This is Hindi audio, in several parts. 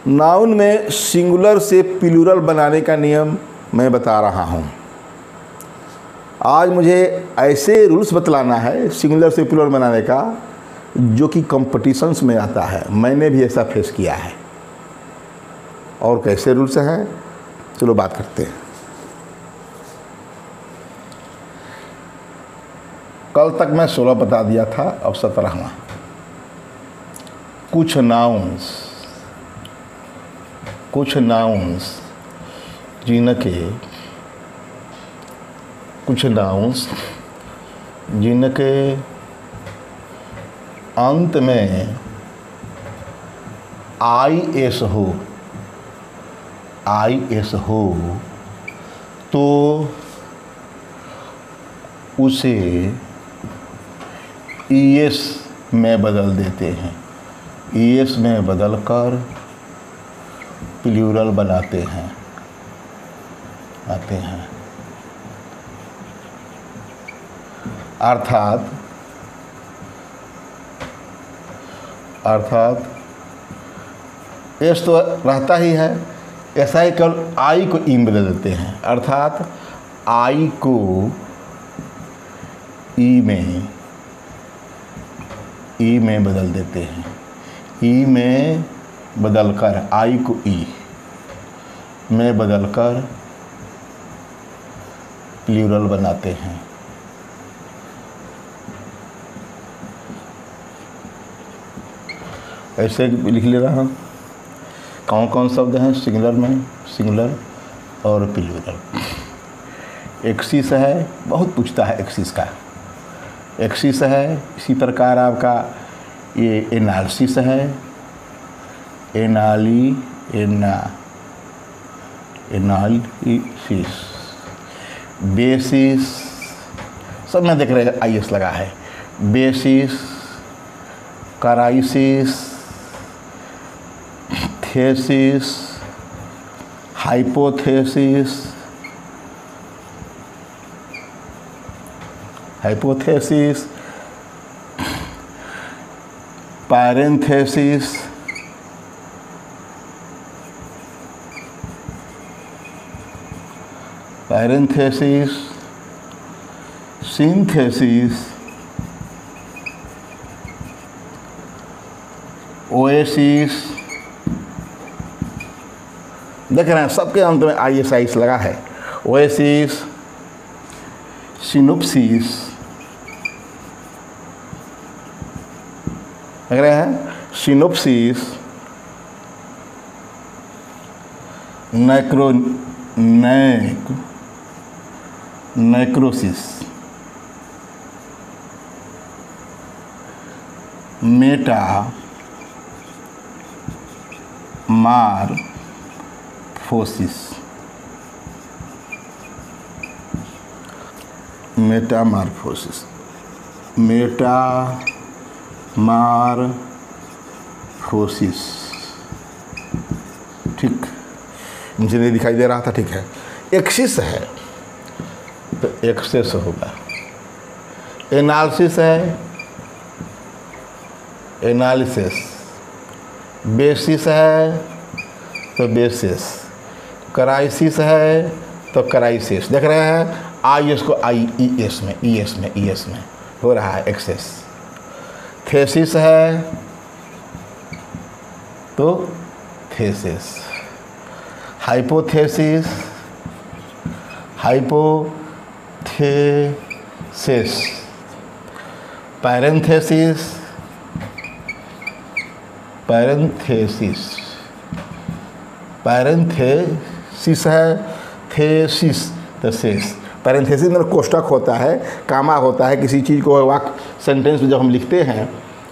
नाउन में सिंगुलर से प्लूरल बनाने का नियम मैं बता रहा हूँ। आज मुझे ऐसे रूल्स बतलाना है सिंगुलर से प्लूरल बनाने का जो कि कॉम्पिटिशन्स में आता है। मैंने भी ऐसा फेस किया है। और कैसे रूल्स हैं, चलो बात करते हैं। कल तक मैं 16 बता दिया था, अब 17वां। कुछ नाउन्स जिनके अंत में IS हो तो उसे ES में बदल देते हैं। ES में बदलकर प्लूरल बनाते हैं अर्थात एस तो रहता ही है, ऐसा ही केवल आई को ई में बदल देते हैं। अर्थात आई को ई में बदल देते हैं। ई में बदलकर आई को ई में बदलकर प्लूरल बनाते हैं। ऐसे लिख ले रहा हूँ कौन कौन शब्द हैं सिंगुलर में, सिंगुलर और प्लूरल। एक्सिस है, बहुत पूछता है एक्सिस का। एक्सिस है, इसी प्रकार आपका ये एनालिसिस है, एनालिसिस, बेसिस, सब में देख रहे हैं IS लगा है। Basis, crisis, thesis, hypothesis, parenthesis, synthesis, oasis. देख रहे हैं सबके अंत में IS लगा है। ओएसिस, सिनोप्सिस, देख रहे हैं, सिनोप्सिस, नेक्रोसिस, मेटामार्फोसिस, ठीक, मुझे नहीं दिखाई दे रहा था, ठीक है। एक्सिस है तो एक्सेस होगा। एनालिसिस है, एनालिसिस। बेसिस है तो बेसिस। क्राइसिस है तो क्राइसिस। देख रहे हैं IS को IES में, ES में हो रहा है एक्सेस। थेसिस है तो थेसिस। हाइपोथेसिस, पैरेंथेसिस है, थेसिस तो शेष। पैरेंथेसिस में कोष्टक होता है, कामा होता है। किसी चीज़ को वाक्य सेंटेंस में जब हम लिखते हैं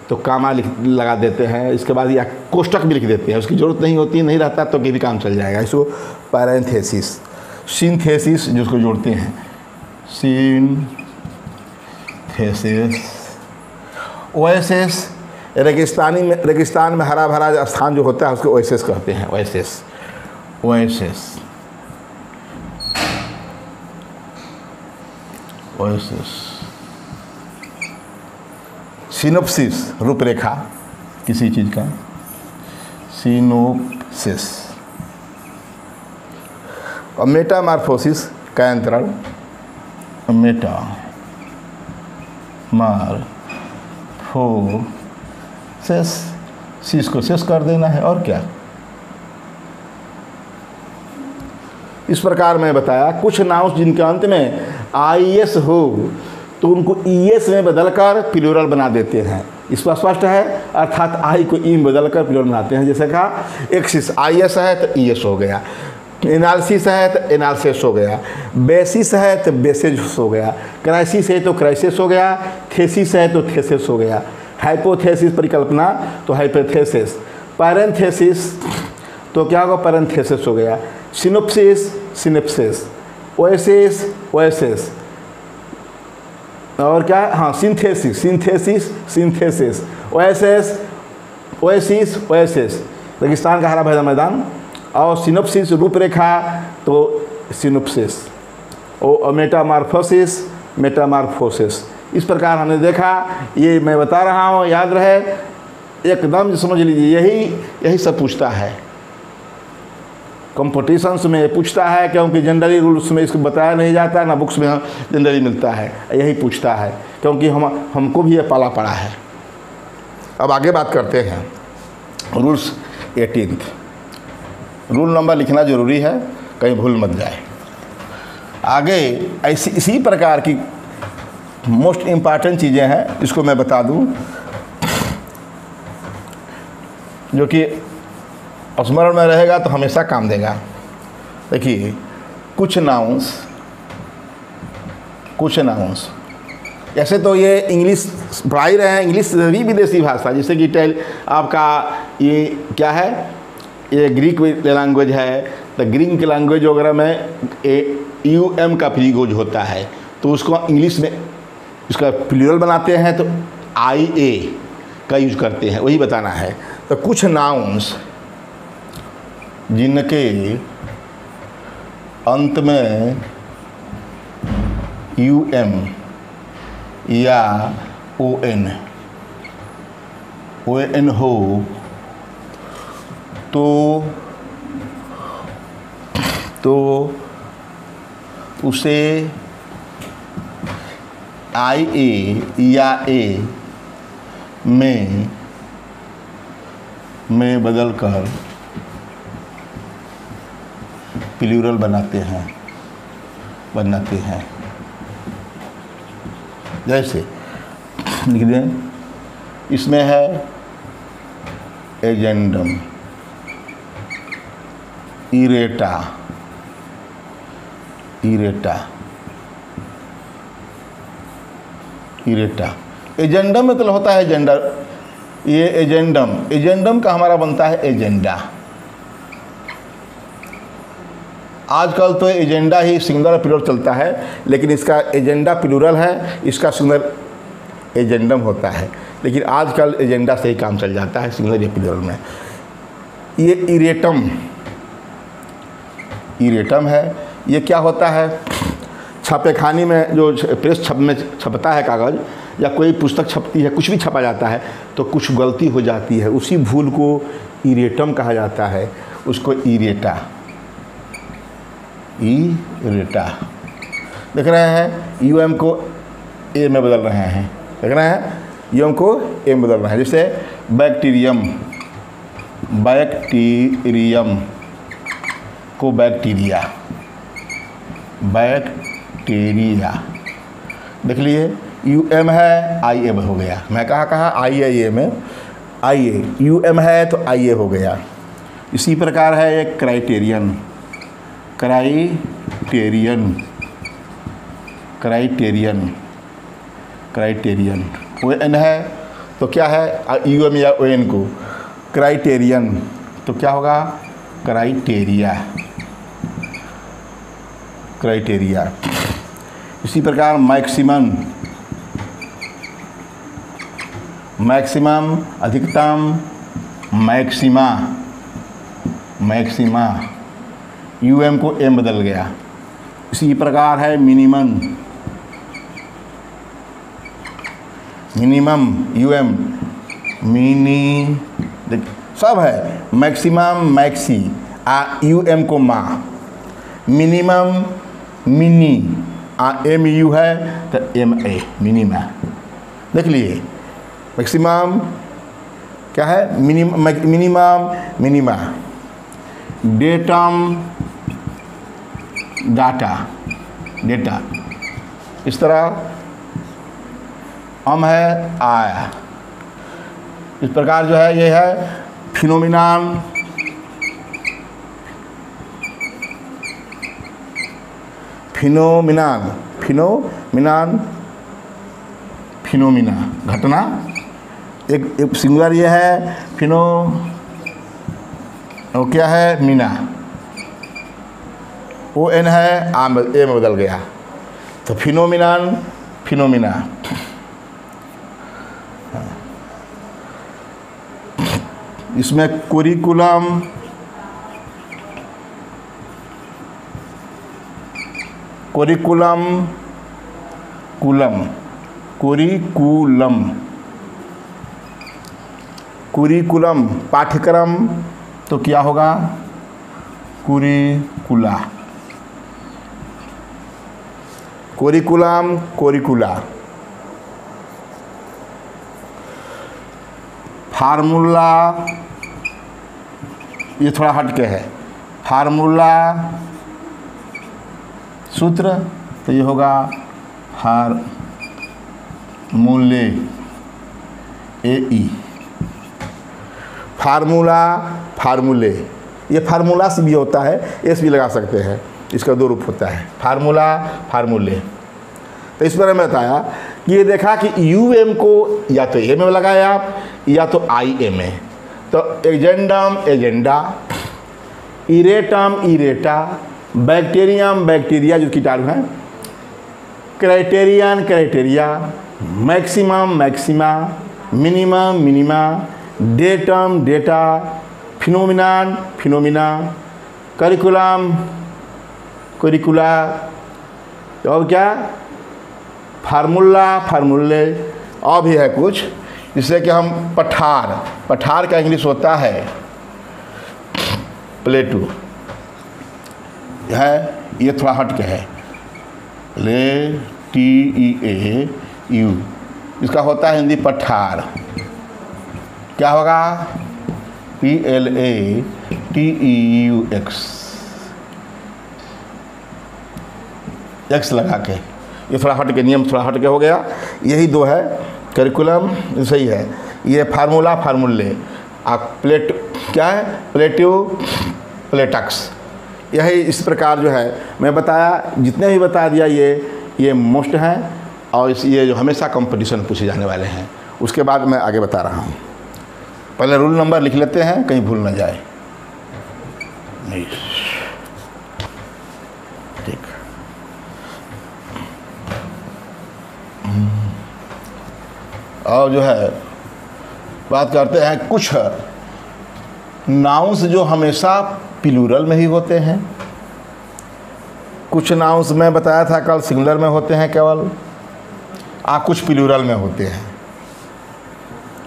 तो कामा लगा देते हैं, इसके बाद या कोष्टक भी लिख देते हैं। उसकी ज़रूरत नहीं होती, नहीं रहता तो भी काम चल जाएगा। इसको पैरेंथेसिस। सिंथेसिस जिसको जोड़ते हैं, सिंथेसिस। ओएसिस, रेगिस्तान में हरा भरा स्थान जो होता है उसको ओएसिस कहते हैं। ओएसिस। सिनोप्सिस, रूपरेखा किसी चीज़ का। सिनोप्सिस। और मेटामार्फोसिस का अंतरण, मेटामार्फोसिस, सिस को शेष कर देना है और क्या। इस प्रकार मैं बताया कुछ नाउंस जिनके अंत में IS हो तो उनको ES में बदलकर प्लूरल बना देते हैं। इस पर स्पष्ट है, अर्थात आई को ई में बदलकर प्लूरल बनाते हैं। जैसे कहा एक्सिस IS है तो ES हो गया, एनालिसिस है तो एनालिसिस हो गया, बेसिस है तो बेसिस हो गया, क्राइसिस है तो क्राइसिस हो गया, थेसिस है तो थेसिस हो गया, हाइपोथेसिस परिकल्पना तो हाइपोथेसिस, पैरेंथेसिस तो क्या होगा पैरेंथेसिस हो गया, सिनोप्सिस सिनेप्सिस, ओएसिस ओएसिस, और क्या हाँ synthesis synthesis synthesis, oasis oasis oasis रेगिस्तान का हरा भरा मैदान, और सिनोप्सिस रूपरेखा तो सिनोप्सिस, और मेटामार्फोसिस मेटामार्फोसिस। इस प्रकार हमने देखा, ये मैं बता रहा हूँ, याद रहे एकदम समझ लीजिए। यही सब पूछता है कॉम्पिटिशन्स में, पूछता है क्योंकि जनरली रूल्स में इसको बताया नहीं जाता, ना बुक्स में जनरली मिलता है, यही पूछता है क्योंकि हमको भी ये पाला पड़ा है। अब आगे बात करते हैं रूल्स 18। रूल नंबर लिखना ज़रूरी है, कहीं भूल मत जाए। आगे इसी प्रकार की मोस्ट इम्पॉर्टेंट चीज़ें हैं, इसको मैं बता दूं, जो कि स्मरण में रहेगा तो हमेशा काम देगा। देखिए कुछ नाउंस ऐसे तो ये इंग्लिश पढ़ा ही रहे हैं, इंग्लिश भी विदेशी भाषा, जैसे कि आपका ये क्या है, ये ग्रीक लैंग्वेज है, तो ग्रीक की लैंग्वेज वगैरह में UM का प्रीगोज होता है, तो उसको इंग्लिश में उसका प्लूरल बनाते हैं तो IA का यूज करते हैं, वही बताना है। तो कुछ नाउंस जिनके अंत में UM या ON हो तो उसे IA या A में बदलकर प्लूरल बनाते हैं। जैसे लिख दें, इसमें है एजेंडम, इरेटा, एजेंडम मतलब होता है जेंडर। ये एजेंडम का हमारा बनता है एजेंडा। आजकल तो एजेंडा ही सिंगुलर प्लूरल चलता है, लेकिन इसका एजेंडा प्लूरल है, इसका सिंगुलर एजेंडम होता है, लेकिन आजकल एजेंडा से ही काम चल जाता है सिंगुलर या प्लूरल में। ये इरेटम है। ये क्या होता है, छापेखानी में जो प्रेस में छपता है कागज़, या कोई पुस्तक छपती है, कुछ भी छपा जाता है तो कुछ गलती हो जाती है, उसी भूल को इरेटम कहा जाता है, उसको इरेटा देख रहे हैं। UM को A में बदल रहे हैं, देख रहे हैं, UM को A में बदल रहे हैं। जैसे बैक्टीरियम को बैक्टीरिया देख लिए। UM है IA हो गया, मैं कहा IA में UM है तो IA हो गया। इसी प्रकार है एक क्राइटेरियन ON है तो क्या है, UM या ON को क्राइटेरियन तो क्या होगा, क्राइटेरिया। इसी प्रकार मैक्सिमम अधिकतम, मैक्सिमा UM को M बदल गया। इसी प्रकार है मिनिमम UM सब है। मैक्सिमम मैक्सी, यू एम को मा, मिनिमम मिनी, एम यू है तो एम ए मिनिमा। देख लिए मैक्सिमम क्या है, minimum minima, datum data data, इस तरह है आया। इस प्रकार जो है ये है फिनोमिनान, फिनोमिनान, फिनोमिनान, फिनोमिना घटना। एक सिंगुलर ये है फिनो, और क्या है मीना, ओ एन है ए में बदल गया तो फिनोमिनान, फिनोमिना। इसमें curriculum, curriculum, coulomb, curriculum, curriculum पाठ्यक्रम तो क्या होगा, कुरिकुला, कुरिकुलम, कुरिकुला। फार्मूला ये थोड़ा हट के है, फार्मूला सूत्र तो ये होगा फार्मूले, ए ई, फार्मूला, फार्मूले। ये फार्मूला से भी होता है, एस भी लगा सकते हैं, इसका दो रूप होता है, फार्मूला, फार्मूले। तो इस पर मैं बताया कि ये देखा कि यू एम को या तो ए में लगाए आप या तो आई ए में। तो agendum agenda, erratum errata, bacterium bacteria जो कीटाणु हैं, criterion criteria, maximum maxima, minimum minima, datum data, phenomenon phenomena, curriculum curricula, और क्या फार्मूला फार्मूले। और भी है कुछ जिससे कि हम पठार, पठार का इंग्लिश होता है प्लेटू है, ये थोड़ा हट के है, ले टी ई ए यू, इसका होता है हिंदी पठार। क्या होगा, P L A T E U x, x लगा के, ये थोड़ा हट के, नियम थोड़ा हट के हो गया। यही दो है, करिकुलम सही है, ये फार्मूला फार्मूले, प्लेट क्या है, प्लेट्यू प्लेटक्स। यही इस प्रकार जो है मैं बताया, जितने भी बता दिया ये मोस्ट हैं, और ये जो हमेशा कंपटीशन पूछे जाने वाले हैं। उसके बाद मैं आगे बता रहा हूँ। पहले रूल नंबर लिख लेते हैं, कहीं भूल ना जाए। नहीं ठीक, और जो है बात करते हैं कुछ नाउंस जो हमेशा प्लूरल में ही होते हैं। कुछ नाउंस मैं बताया था कल सिंगुलर में होते हैं केवल, कुछ प्लूरल में होते हैं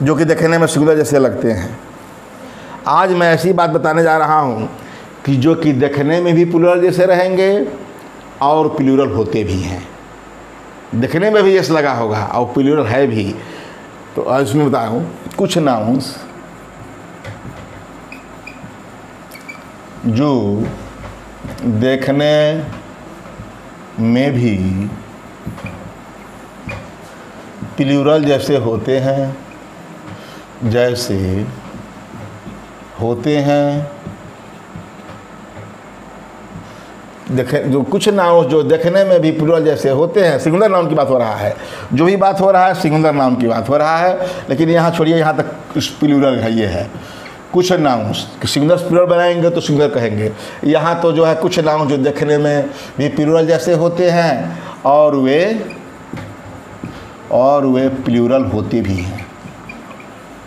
जो कि देखने में सिंगुलर जैसे लगते हैं। आज मैं ऐसी बात बताने जा रहा हूँ कि जो कि देखने में भी प्लूरल जैसे रहेंगे और प्लूरल होते भी हैं। देखने में भी जैसे लगा होगा और प्लूरल है भी। तो आज इसमें बताऊँ कुछ नाउंस जो देखने में भी प्लूरल जैसे होते हैं, जैसे होते हैं। देखे जो कुछ नाउन जो देखने में भी प्लूरल जैसे होते हैं, सिंगुलर नाउन की बात हो रहा है। जो भी बात हो रहा है सिंगुलर नाउन की बात हो रहा है, लेकिन यहाँ छोड़िए, यहाँ तक प्लूरल है। ये है कुछ नाउंस, सिंगुलर प्लूरल बनाएंगे तो सिंगुलर कहेंगे। यहाँ तो जो है कुछ नाउन जो देखने में भी प्लूरल जैसे होते हैं और वे प्लूरल होते भी हैं,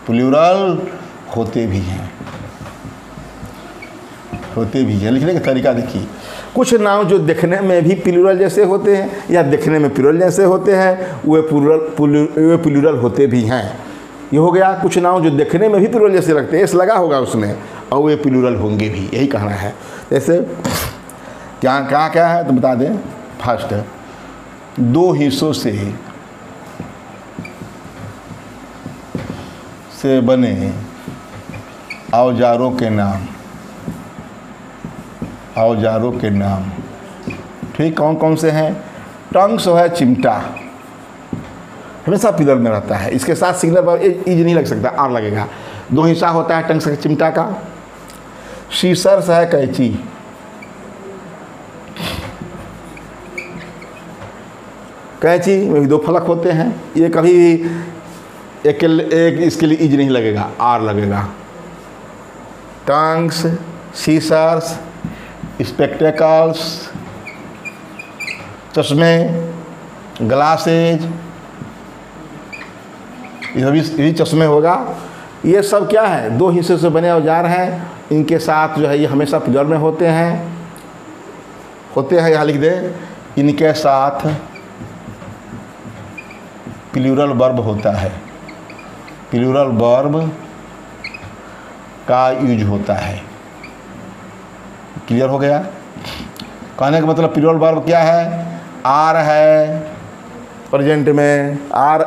प्लूरल होते भी हैं, होते भी हैं। लिखने का तरीका देखिए, कुछ नाउन जो देखने में भी प्लूरल जैसे होते हैं या देखने में प्लूरल जैसे होते हैं, वे प्लूरल होते भी हैं। ये हो गया कुछ नाउन जो देखने में भी प्लूरल जैसे लगते हैं, एस लगा होगा उसमें, और वे प्लूरल होंगे भी, यही कहना है। जैसे क्या क्या है तो बता दें। फर्स्ट, दो हिस्सों से बने औजारों के नाम, औजारों के नाम। ठीक, कौन कौन से हैं? टंग सो है चिमटा, हमेशा प्लूरल में रहता है, इसके साथ सिंगुलर पर इज नहीं लग सकता, आर लगेगा। दो हिस्सा होता है टंग से चिमटा का। सीसर्स है कैंची, कैंची में भी दो फलक होते हैं, ये कभी भी एक इसके लिए इज नहीं लगेगा, आर लगेगा। टंग्स, सीसर्स, स्पेक्टेकल्स, चश्मे, ग्लासेज, ये भी चश्मे होगा। ये सब क्या है? दो हिस्से से बने औजार हैं, इनके साथ जो है ये हमेशा प्लूरल में होते हैं यहाँ लिख दे, इनके साथ प्लूरल वर्ब होता है, प्लूरल वर्ब का यूज होता है। क्लियर हो गया? कहने का मतलब प्लूरल वर्ब क्या है? आर है प्रेजेंट में, आर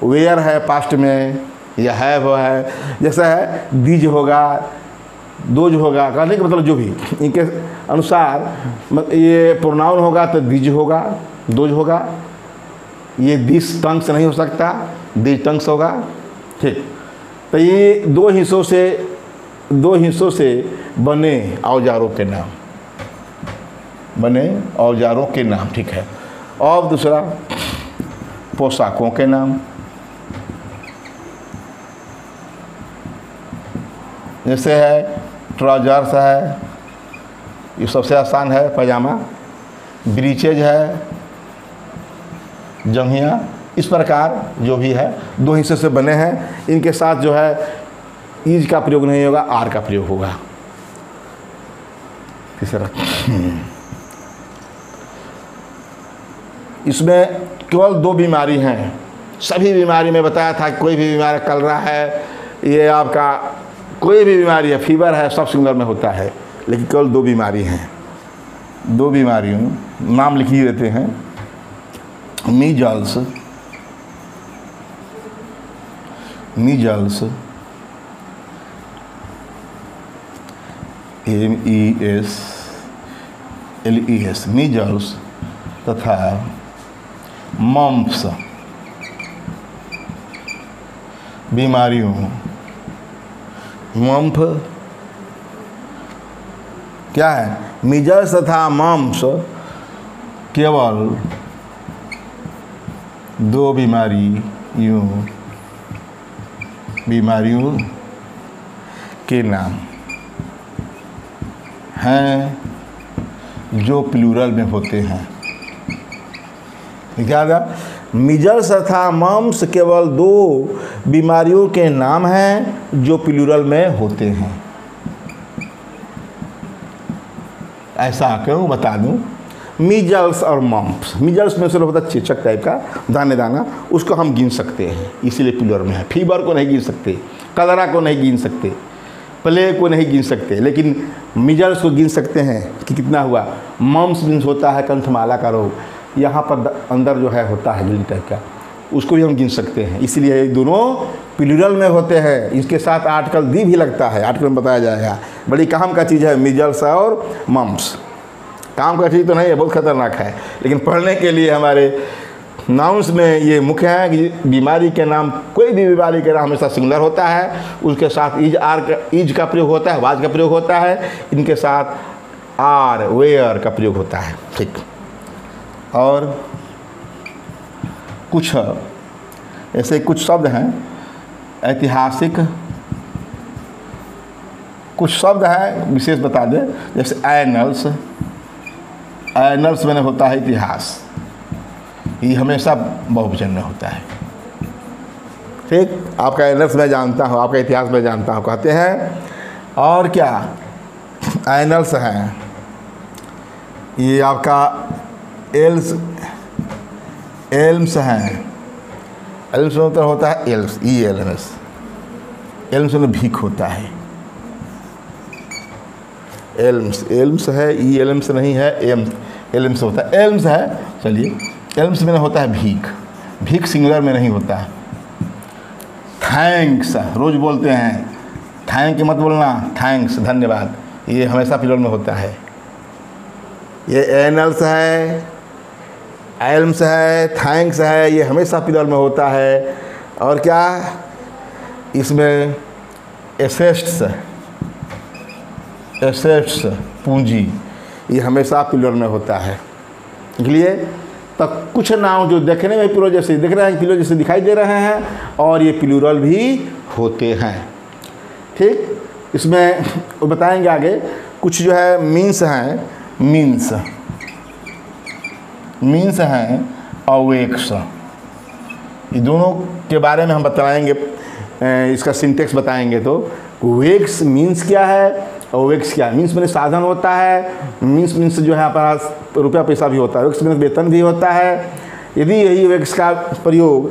वेयर है पास्ट में, या है वो है, जैसा है दीज होगा, दोज होगा। कहने का मतलब जो भी इनके अनुसार ये प्रोनाउन होगा तो दीज होगा, दोज होगा। ये दिस टंग्स नहीं हो सकता, दिस टंग्स होगा। ठीक, तो ये दो हिस्सों से बने औजारों के नाम, बने औजारों के नाम। ठीक है। और दूसरा, पोशाकों के नाम, जैसे है ट्राउजर्स है, ये सबसे आसान है, पैजामा। ब्रीचेज है, जंघिया। इस प्रकार जो भी है दो हिस्से से बने हैं, इनके साथ जो है ईज का प्रयोग नहीं होगा, आर का प्रयोग होगा। तीसरा, इसमें केवल दो बीमारी हैं। सभी बीमारी में बताया था कि कोई भी बीमारी कल रहा है, ये आपका कोई भी बीमारी है, फीवर है, सब सिंगुलर में होता है, लेकिन केवल दो बीमारी हैं। दो बीमारियों नाम लिख ही देते हैं। मीजल्स, मीजल्स MEASLES, मीजल्स तथा मम्प्स बीमारियों। मम्प क्या है? मीजल्स तथा मम्प्स केवल दो बीमारियों के नाम हैं जो प्लूरल में होते हैं। क्या था? मीजल्स तथा मम्प्स केवल दो बीमारियों के नाम हैं जो प्लूरल में होते हैं। ऐसा क्यों बता दूं? मीजल्स और मम्प्स, मीजल्स में से होता है चेचक टाइप का दाने दाना, उसको हम गिन सकते हैं, इसीलिए प्लूरल में है। फीवर को नहीं गिन सकते, कलरा को नहीं गिन सकते, प्लेग को नहीं गिन सकते, लेकिन मीजल्स को गिन सकते हैं कि कितना हुआ। मम्प्स मीन्स होता है कंठमाला का रोग, यहाँ पर अंदर जो है होता है जल्दी टाइप का, उसको भी हम गिन सकते हैं, इसलिए ये दोनों प्लूरल में होते हैं। इसके साथ आर्टिकल दी भी लगता है, आर्टिकल में बताया जाएगा। बड़ी काम का चीज़ है मीजल्स और मम्प्स। काम का चीज़ तो नहीं है, बहुत खतरनाक है, लेकिन पढ़ने के लिए हमारे नाउन्स में ये मुख्य है कि बीमारी के नाम, कोई भी बीमारी के नाम हमेशा सिंगुलर होता है, उसके साथ ईज का प्रयोग होता है, वाज का प्रयोग होता है, इनके साथ आर वेयर का प्रयोग होता है। ठीक। और कुछ ऐसे कुछ शब्द हैं ऐतिहासिक, कुछ शब्द हैं विशेष बता दें, जैसे एनल्स। एनल्स में होता है इतिहास, ये हमेशा बहुवचन में होता है। ठीक, आपका एनल्स मैं जानता हूँ, आपका इतिहास मैं जानता हूँ कहते हैं। और क्या एनल्स हैं, ये आपका एल्म्स हैं। एल्म्स में तो होता है एल्स, ELMS। एल्म्स में भीख होता है। एल्म्स है, ई एल्म्स नहीं है, एल्म्स होता है, एल्म्स है। चलिए, एल्म्स में होता है भीख, भीख सिंगुलर में नहीं होता। थैंक्स रोज़ बोलते हैं, थैंक मत बोलना, थैंक्स धन्यवाद, ये हमेशा प्लूरल में होता है। ये एनल्स है, एल्म्स है, थैंक्स है, ये हमेशा प्लूरल में होता है। और क्या इसमें एसेट्स पूंजी, ये हमेशा प्लूरल में होता है। इसलिए तब कुछ नाउन जो देखने में प्लूरल जैसे दिख रहे हैं, प्लूरल जैसे दिखाई दे रहे हैं, और ये प्लूरल भी होते हैं। ठीक, इसमें वो बताएंगे आगे। कुछ जो है मीन्स हैं, मीन्स हैं और वेक्स, ये दोनों के बारे में हम बताएंगे, इसका सिंटेक्स बताएंगे। तो वेक्स मीन्स क्या है और वेक्स क्या है। मीन्स मैंने साधन होता है, मीन्स जो है आपका रुपया पैसा भी होता है, वेक्स मीन्स वेतन भी होता है। यदि यही वेक्स का प्रयोग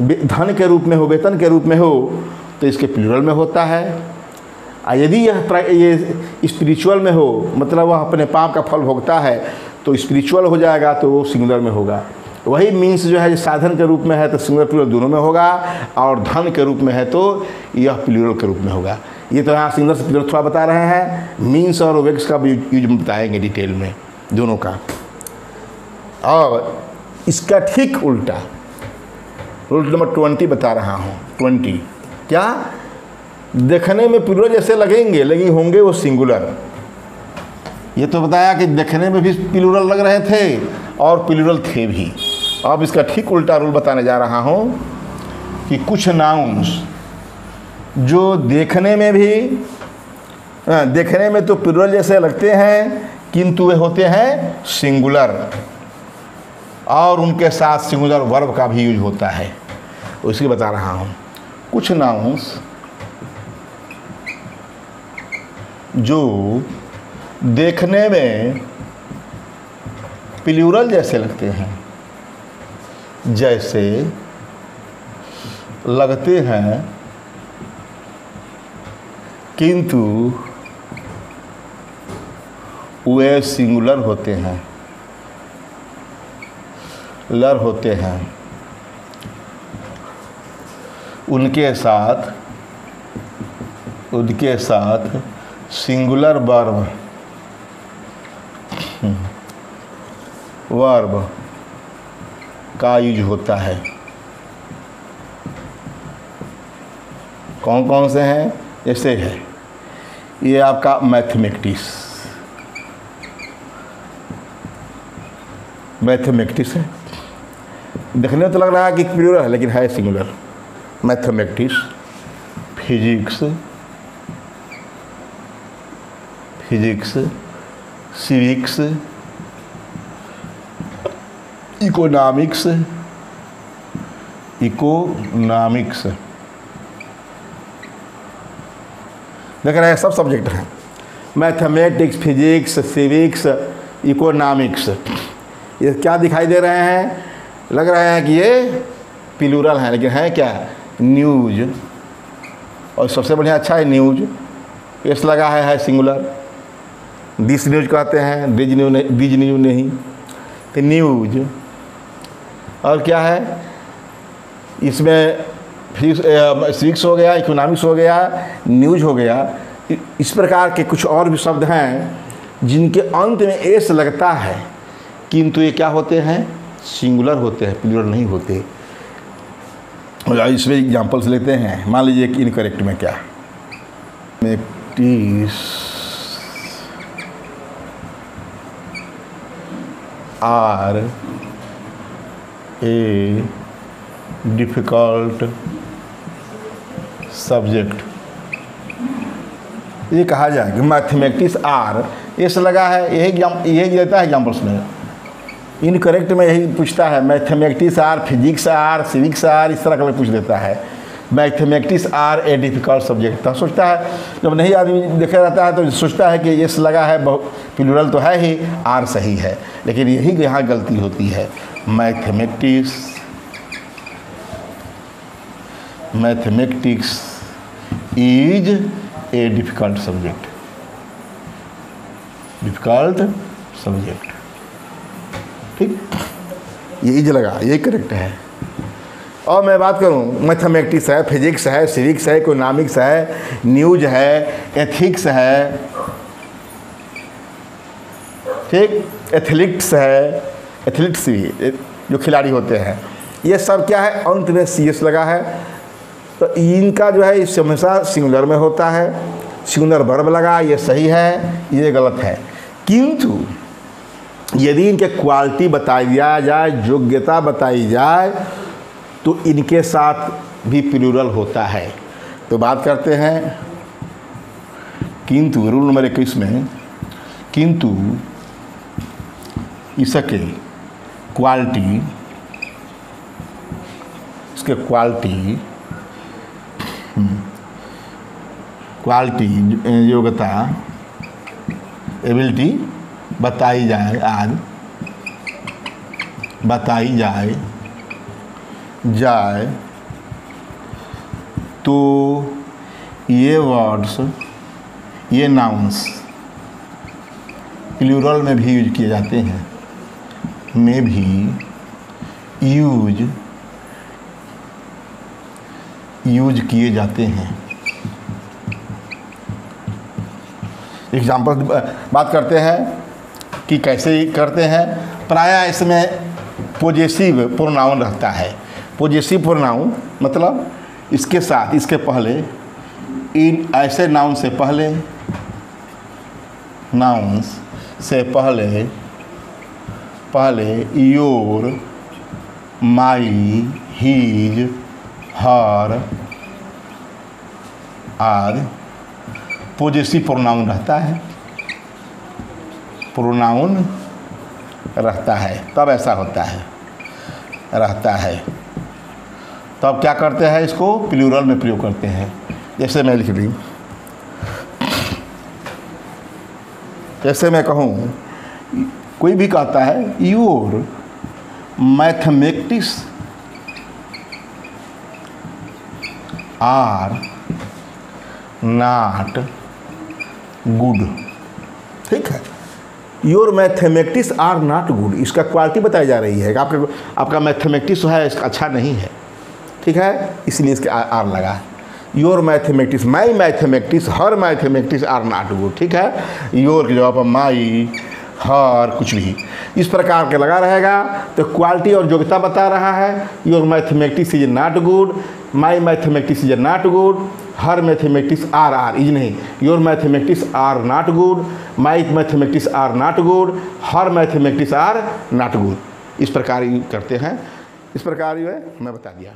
धन के रूप में हो, वेतन के रूप में हो, तो इसके प्लूरल में होता है। और यदि ये स्पिरिचुअल में हो, मतलब वह अपने पाप का फल भोगता है, तो स्पिरिचुअल हो जाएगा, तो वो सिंगुलर में होगा। वही मीन्स जो है साधन के रूप में है तो सिंगुलर प्लूरल दोनों में होगा, और धन के रूप में है तो यह प्लूरल के रूप में होगा। ये तो यहाँ सिंगुलर से प्लूरल थोड़ा बता रहे हैं, मीन्स और वेक्स का भी यूज बताएंगे डिटेल में दोनों का। और इसका ठीक उल्टा रूल नंबर 20 बता रहा हूँ। 20 क्या, देखने में प्लूरल जैसे लगेंगे लेकिन होंगे वो सिंगुलर। ये तो बताया कि देखने में भी प्लूरल लग रहे थे और प्लूरल थे भी। अब इसका ठीक उल्टा रूल बताने जा रहा हूँ कि कुछ नाउन्स जो देखने में तो प्लूरल जैसे लगते हैं, किंतु वे होते हैं सिंगुलर, और उनके साथ सिंगुलर वर्ब का भी यूज होता है, उसी बता रहा हूँ। कुछ नाउन्स जो देखने में प्लूरल जैसे लगते हैं, जैसे लगते हैं, किंतु वे सिंगुलर होते हैं, लर होते हैं, उनके साथ सिंगुलर वर्ब का यूज होता है। कौन कौन से हैं? ऐसे है, ये आपका मैथमेटिक्स है। देखने में तो लग रहा है कि प्लूरल है लेकिन है singular. Mathematics, physics, civics, economics, देख रहे हैं सब सब्जेक्ट हैं। मैथमेटिक्स, फिजिक्स, सिविक्स, इकोनॉमिक्स, ये क्या दिखाई दे रहे हैं? लग रहे हैं कि ये प्लूरल हैं लेकिन है क्या? न्यूज। और सबसे बढ़िया अच्छा है न्यूज, एस लगा है सिंगुलर। दिस न्यूज कहते हैं, दिज न्यूज नहीं, तो न्यूज। और क्या है इसमें? सिविक्स हो गया, इकोनॉमिक्स हो गया, न्यूज हो गया। इस प्रकार के कुछ और भी शब्द हैं जिनके अंत में एस लगता है, किंतु ये क्या होते हैं? सिंगुलर होते हैं, प्लूरल नहीं होते। इसमें एग्जांपल्स लेते हैं। मान लीजिए कि इनकरेक्ट में क्या, mathematics are a difficult subject, ये कहा जाए कि मैथमेटिक्स आर एस लगा है, यही देता है एग्जाम्पल्स में। इनकरेक्ट में यही पूछता है, mathematics are, physics are, civics are, इस तरह का पूछ देता है। Mathematics are a difficult subject, तो सोचता है, जब नहीं आदमी देखा रहता है तो सोचता है कि एस लगा है, प्लूरल तो है ही, आर सही है, लेकिन यही यहाँ गलती होती है। Mathematics is a difficult subject, difficult subject. ठीक, ये इज लगा, ये करेक्ट है। और मैं बात करूं, मैथमेटिक्स है, फिजिक्स है, सिविक्स है, इकोनॉमिक्स है, न्यूज है, एथिक्स है, ठीक, एथलीट्स है, एथलीट्स भी जो खिलाड़ी होते हैं, ये सब क्या है, अंत में सी एस लगा है। तो इनका जो है इस हमेशा सिंगुलर में होता है, सिंगुलर वर्ब लगा, ये सही है, ये गलत है। किंतु यदि इनके क्वालिटी बताई जाए, योग्यता बताई जाए, तो इनके साथ भी प्लूरल होता है। तो बात करते हैं किंतु, रूल नंबर 21 में, किंतु इसके क्वालिटी, इसके क्वालिटी योग्यता, एबिलिटी बताई जाए, आज बताई जाए तो ये वर्ड्स, ये नाउन्स प्लूरल में भी यूज किए जाते हैं, में भी यूज किए जाते हैं। एग्जाम्पल बात करते हैं कि कैसे करते हैं। प्रायः इसमें पोजेसिव प्रोनाउन रहता है। पोजेसिव प्रोनाउन मतलब इसके साथ, इसके पहले, इन ऐसे नाउन से पहले, नाउन्स से पहले योर, माई, हीज, हर आदि पोजेसिव प्रोनाउन रहता है, प्रोनाउन रहता है, तब ऐसा होता है, रहता है। तो अब क्या करते हैं, इसको प्लूरल में प्रयोग करते हैं। जैसे मैं लिख दी, जैसे मैं कहूँ, कोई भी कहता है your mathematics are not good, ठीक है। Your mathematics are not good, इसका क्वालिटी बताई जा रही है कि आपका मैथमेटिक्स है इसका अच्छा नहीं है, ठीक है, इसलिए इसके आर लगा। Your mathematics, my mathematics, her mathematics are not good, ठीक है। योर के जवाब माई, हर, कुछ भी इस प्रकार के लगा रहेगा तो क्वालिटी और योग्यता बता रहा है। Your mathematics is not good, my mathematics is not good, her mathematics are is नहीं, your mathematics are not good, my mathematics are not good, her mathematics are not good. इस प्रकार करते हैं, इस प्रकार मैं बता दिया।